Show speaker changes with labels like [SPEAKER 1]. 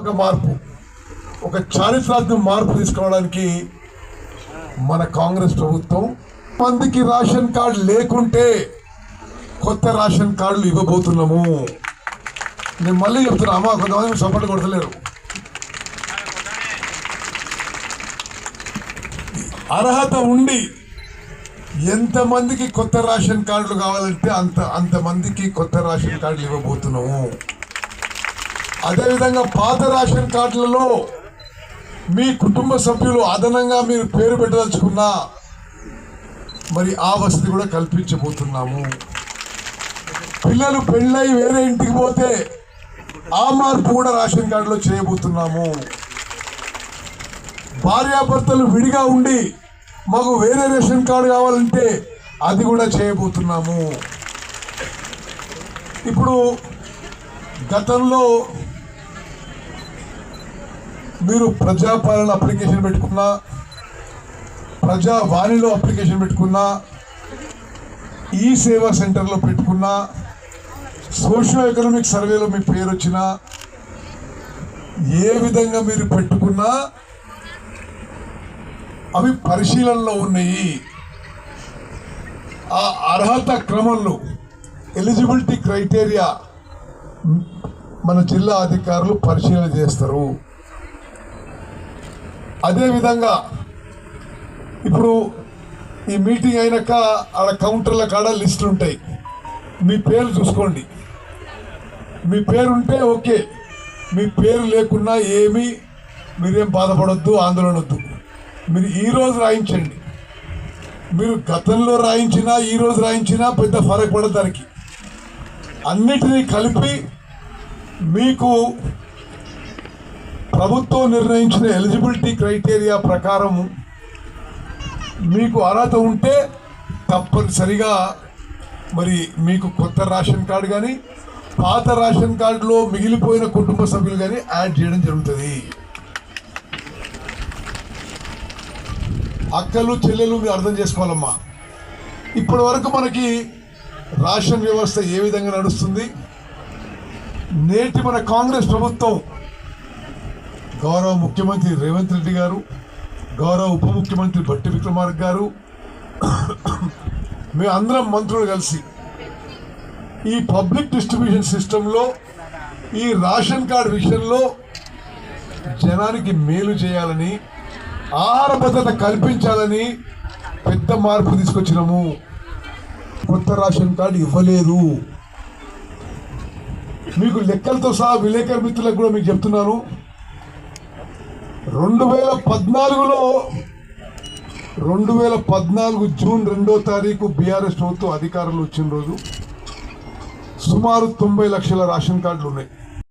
[SPEAKER 1] ఒక మార్పు, ఒక చారిత్రాత్మక మార్పు తీసుకోవడానికి మన కాంగ్రెస్ ప్రభుత్వం మందికి రేషన్ కార్డు లేకుంటే కొత్త రేషన్ కార్డులు ఇవ్వబోతున్నాము. నేను మళ్ళీ చెప్తున్నా, అమ్మా కొంతమంది సపోర్ట్ కొడతలేరు. అర్హత ఉండి ఎంతమందికి కొత్త రేషన్ కార్డులు కావాలంటే అంతమందికి కొత్త రేషన్ కార్డులు ఇవ్వబోతున్నాము. అదేవిధంగా పాత రేషన్ కార్డులలో మీ కుటుంబ సభ్యులు అదనంగా మీరు పేరు పెట్టదలుచుకున్నా మరి ఆ వసతి కూడా కల్పించబోతున్నాము. పిల్లలు పెళ్ళై వేరే ఇంటికి పోతే ఆ మార్పు కూడా రేషన్ కార్డులో చేయబోతున్నాము. భార్యాభర్తలు విడిగా ఉండి మాకు వేరే రేషన్ కార్డు కావాలంటే అది కూడా చేయబోతున్నాము. ఇప్పుడు గతంలో మీరు ప్రజాపాలన అప్లికేషన్ పెట్టుకున్నా, ప్రజావాణిలో అప్లికేషన్ పెట్టుకున్నా, ఈ సేవా సెంటర్లో పెట్టుకున్నా, సోషియో ఎకనామిక్ సర్వేలో మీ పేరు వచ్చినా, ఏ విధంగా మీరు పెట్టుకున్నా అవి పరిశీలనలో ఉన్నాయి. ఆ అర్హత క్రమంలో ఎలిజిబిలిటీ క్రైటీరియా మన జిల్లా అధికారులు పరిశీలన చేస్తారు. అదేవిధంగా ఇప్పుడు ఈ మీటింగ్ అయినాక ఆడ కౌంటర్ల కాడ లిస్టులు ఉంటాయి. మీ పేరు చూసుకోండి. మీ పేరు ఉంటే ఓకే, మీ పేరు లేకున్నా ఏమీ మీరేం బాధపడొద్దు, ఆందోళన వద్దు. మీరు ఈరోజు రాయించండి. మీరు గతంలో రాయించినా ఈరోజు రాయించినా పెద్ద ఫరక్ పడదు. దానికి అన్నిటినీ కలిపి మీకు ప్రభుత్వం నిర్ణయించిన ఎలిజిబిలిటీ క్రైటీరియా ప్రకారం మీకు అర్హత ఉంటే తప్పనిసరిగా మరి మీకు కొత్త రేషన్ కార్డు కానీ పాత రేషన్ కార్డులో మిగిలిపోయిన కుటుంబ సభ్యులు కానీ యాడ్ చేయడం జరుగుతుంది. అక్కలు చెల్లెలు మీరు అర్థం చేసుకోవాలమ్మా. ఇప్పటి వరకు మనకి రేషన్ వ్యవస్థ ఏ విధంగా నడుస్తుంది? నేటి మన కాంగ్రెస్ ప్రభుత్వం, గౌరవ ముఖ్యమంత్రి రేవంత్ రెడ్డి గారు, గౌరవ ఉప ముఖ్యమంత్రి భట్టి విక్రమార్క గారు, మేము అందరం మంత్రులు కలిసి ఈ పబ్లిక్ డిస్ట్రిబ్యూషన్ సిస్టంలో ఈ రేషన్ కార్డు విషయంలో జనానికి మేలు చేయాలని, ఆహార భద్రత కల్పించాలని పెద్ద మార్పు తీసుకొచ్చినాము. కొత్త రేషన్ కార్డు ఇవ్వలేదు. మీకు లెక్కలతో సహా విలేకరు మిత్రులకు కూడా మీకు చెప్తున్నాను, 2014 జూన్ 2వ తారీఖు బీఆర్ఎస్ ప్రభుత్వం అధికారంలో వచ్చిన రోజు సుమారు 90 లక్షల రేషన్ కార్డులు ఉన్నాయి.